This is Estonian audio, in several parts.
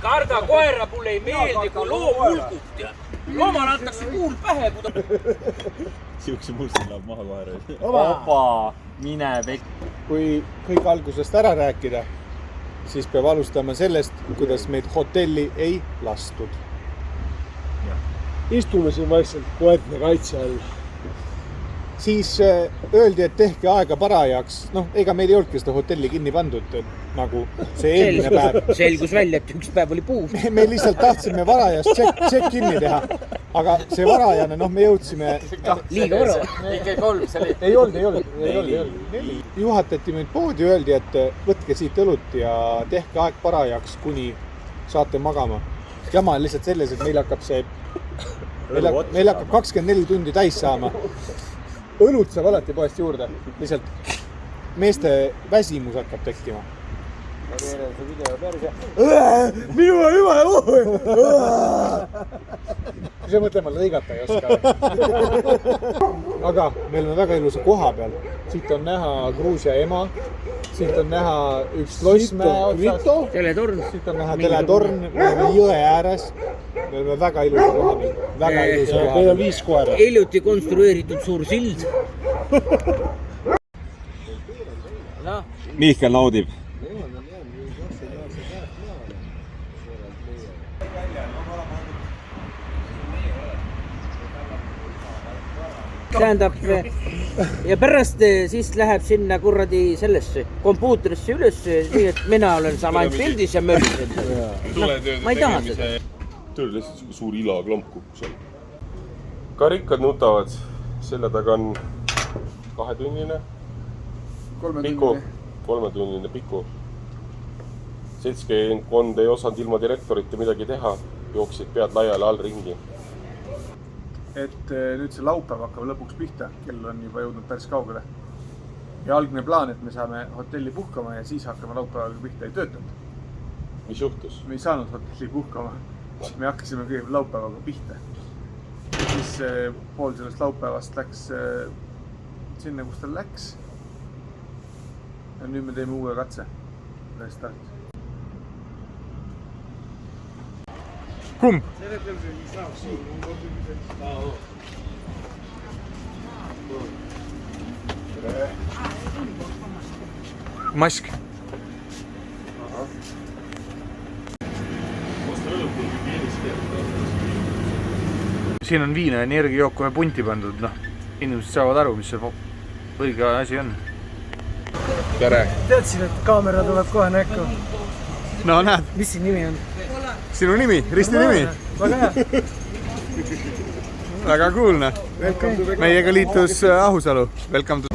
karda koera, mulle ei meeldi, kui loom hulgub. Loomal antakse kuul pähe, kui ta... Siukse mustin läheb maha koera. Opa, mine vekk. Kui kõik algusest ära rääkida, siis peab alustama sellest, kuidas meid hotelli ei lastud. Istume siin vaikselt koetne kaitse all. Siis öeldi, et tehke aega parajaks. Ega meil ei olnudki seda hotelli kinni pandud, nagu see eelmine päev. Selgus välja, et üks päev oli puu. Me lihtsalt tahtsime varajast check-in teha. Aga see varajane, me jõudsime... Liiga vara. Ikka 3, see oli. Ei olnud. Juhatati meid poodi, öeldi, et võtke siit õlut ja tehke aeg parajaks, kuni saate magama. Jama on lihtsalt selles, et meil hakkab 24 tundi täis saama. Õlut saab alati poest juurde. Lihtsalt meeste väsimus hakkab tekkima. Minu on juba! Kui see mõtlema lõigata ei oska. Aga meil on väga ilusa koha peal. Siit on näha Gruusia ema. Siit on näha üks lossmäe otsas. Teletorn. Siit on näha teletorn. Me oleme jõe ääres. Me oleme väga ilusa koha peal. Väga ilusa koha peal. Meil on 5 koera. Hiljuti konstrueeritud suur sild. Mihkel naudib. Tähendab, ja pärast siis läheb sinna kurradi sellesse kompuutrisse üles, nii et mina olen seal ainult pildis ja mölgid. Ma ei taha seda. Tuli lihtsalt suur ilaklomp kukkus seal. Karikkad nutavad. Selle taga on 2-tunnine piku, 3-tunnine piku. Seltskond ei osanud ilma direktorite midagi teha. Jooksid pead laiali all ringi. Et nüüd see laupäev hakkab lõpuks pihta, kell on juba jõudnud päris kaugele. Ja algne plaan, et me saame hotelli puhkama ja siis hakkame laupäevaga pihta ei töötanud. Mis juhtus? Me ei saanud hotelli puhkama, me hakkasime kõigepealt laupäevaga pihta. Ja siis pool sellest laupäevast läks sinna, kus ta läks. Ja nüüd me teeme uue katse. Restart. Kumb? Mask. Siin on viina ja energiajooku me punti pandud. Inimesed saavad aru, mis see õige asi on. Tere! Teadsin, et kaamera tuleb kohe näkku. No näed. Mis siin nimi on? Sinu nimi, Risti nimi. Väga hea. Väga cool, Meiega liitus Ahusalu. Welcome to...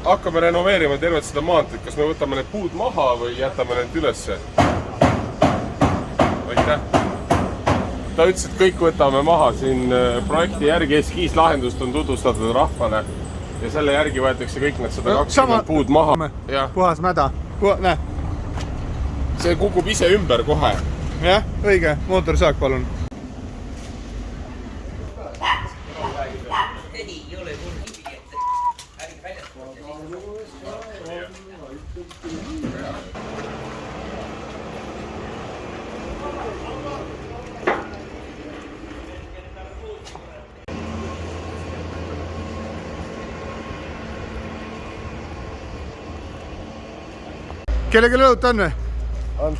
Hakkame renoveerima tervet seda maanteed. Kas me võtame need puud maha või jätame need ülesse? Aitäh! Ta ütles, et kõik võtame maha siin projekti järgi. Eskiislahendust on tutvustatud rahvale ja selle järgi võetakse kõik need 120 puud maha. Puhas mäda. Näe. See kukub ise ümber kohe. Jah, õige. Mootorsaak, palun. Kellegi lõut on või? On.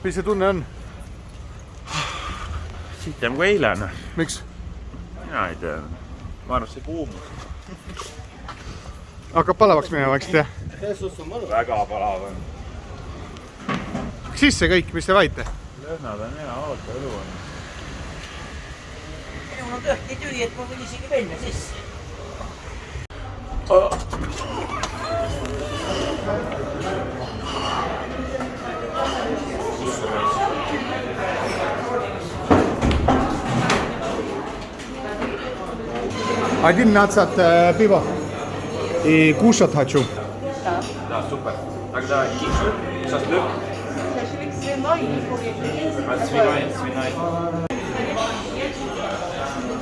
Mis see tunne on? Sitem kui eile. Miks? Mina ei tea. Ma arvan, see kuumus. Hakkab palavaks minema, eks te? Väga palav on. Sisse kõik, mis te vaite? Lõhnad on hea, oota, õlu on. Minul on tõhti tühi, et ma võin isegi venne sisse. Один 15 пива и кушать хочу. Да, супер. Тогда кикшу, шашлык. Шашлык свиной и куриный. Свиной.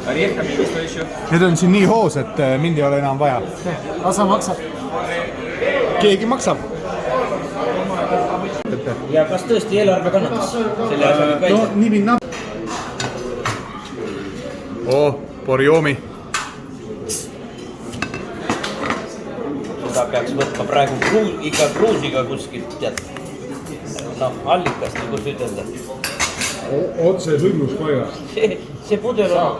Орехами и что еще? Need on siin nii hoos, et mind ei ole enam vaja. Asa maksab. Keegi maksab. ja kas tõesti eelarve kannatas selle asjaga ka? No nii minna. Borjomi. Seda peaks võtma praegu ikka kruusiga kuskilt, tead. No, allikast, kus ütelda. Otse sündmuspaigas. See pudel on,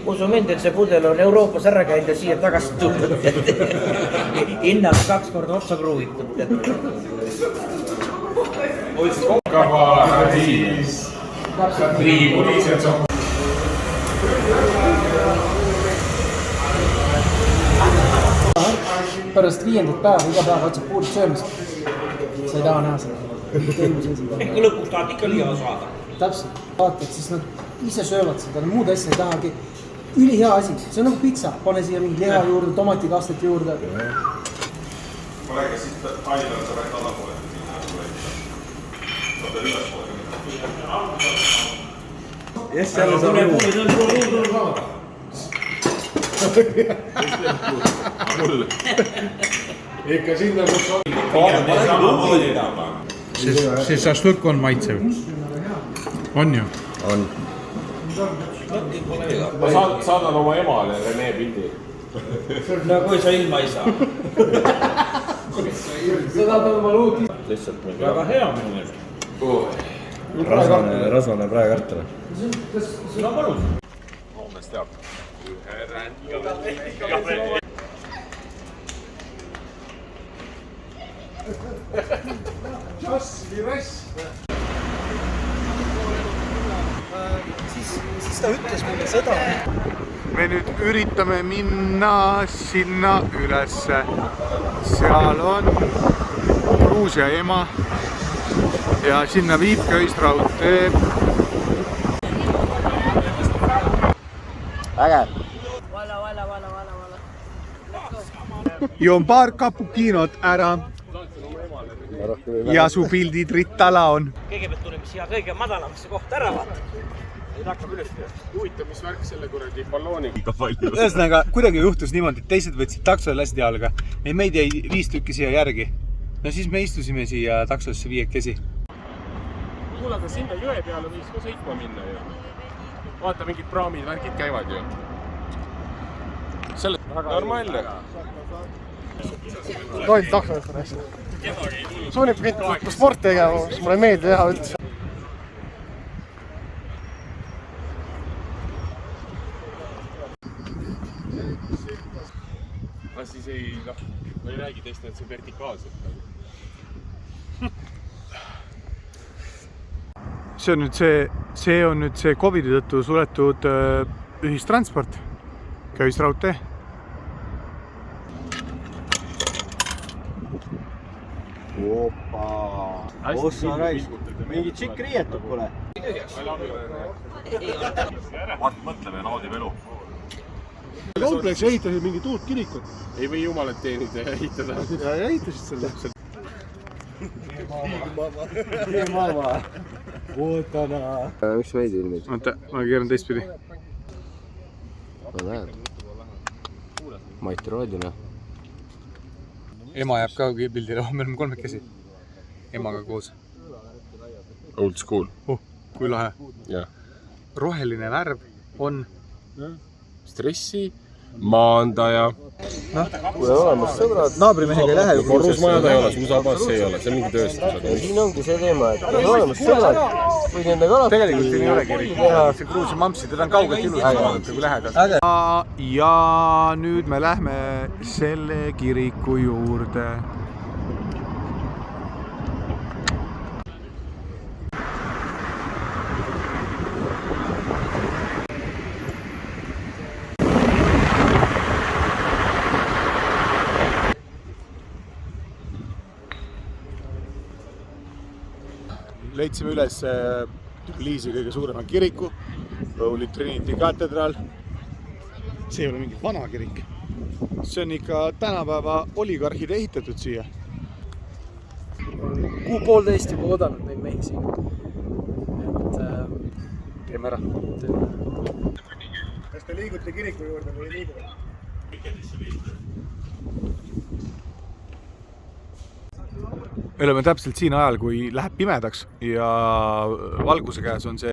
usu mind, et see pudel on Euroopas ära käinud ja siia tagasi tulnud. Hinnad 2 korda otsa kruuvitud. Pärast 5. päeva iga päev otsab puurit söömas. Sa ei taha näha seda. Lõpuks tahad ikka liha saada. Täpselt. Vaatad, siis nad ise söövad seda, muud asja ei tahagi. Ülihea asi. See on nagu pitsa. Pane siia mingi liha juurde, tomatikastet juurde. Olega siit Aidal sa räägid alapoole. Võtta üles poole. Yes, jälle saab juhu. Ikka sinna, kus on. See šašlõk on maitsev. On ju? On. Ma saadan oma emale Rene pildi. No kui sa ilma ei saa. Seda peab oma luud. Väga hea minu meelest. Rasvane praekartul. No palun. Loomes teab. Siis ta ütles mulle seda. Me nüüd üritame minna sinna ülesse. Seal on Gruusia ema ja sinna viib köisraudtee. Äge. Joon paar kapukiinot ära ja su pildid rittala on. Kõigepealt tuleme siia kõige madalamasse kohta ära vaata. Nüüd hakkab üles üles. Huvitav, mis värk selle kuradi ballooniga. Ühesõnaga, kuidagi juhtus niimoodi, et teised võtsid takso ja lasid jalga. Meid jäi 5 tükki siia järgi. No siis me istusime siia taksosse 5 Kuule, aga sinna jõe peale võiks ka sõitma minna ju. Vaata, mingid praamid, värkid käivad ju. Selle normaalne. Tohid takso võtta näista. Suunib kõik sport tegema, mis mulle meeldi teha üldse. Ma siis ei räägi teist, et see vertikaalselt. See on nüüd see COVID-i tõttu suletud ühistransport, köisraudtee. Ossa rais. Mingi tšikk riietud pole. Mõtleme ja naudib elu. Kompleks ehitasid mingi tuult kirikut. Ei või jumalat teenida ja ehitada. Ja ehitasid selle täpselt. Maama. Ootana. Miks veidi ilmid? Oota, ma keeran teistpidi. Ma näen. Mait Roodina. Ema jääb ka pildile, me oleme 3 emaga koos. Old school. Kui lahe. Jah. Roheline värv on Stressi, maandaja. Kui on olemas sõbrad. Naabrimehega ei lähe ju. Korrusmajad ei ole, musabaas ei ole, see on mingi tööstused. Siin ongi see teema, et kui on olemas sõbrad, võid nendega alati. tegelikult siin ei ole kirik. See Gruusia mampsi, teda on kaugelt ilus, kui lähedalt. Ja nüüd me lähme selle kiriku juurde. Leidsime üles Liisi kõige suurema kiriku, Holy Trinity Cathedral. See ei ole mingi vana kirik. See on ikka tänapäeva oligarhide ehitatud siia. kuu-poolteist juba oodanud neid mehi siin. Et teeme ära. Kas te liigute kiriku juurde või ei liigu? Me oleme täpselt siin ajal, kui läheb pimedaks ja valguse käes on see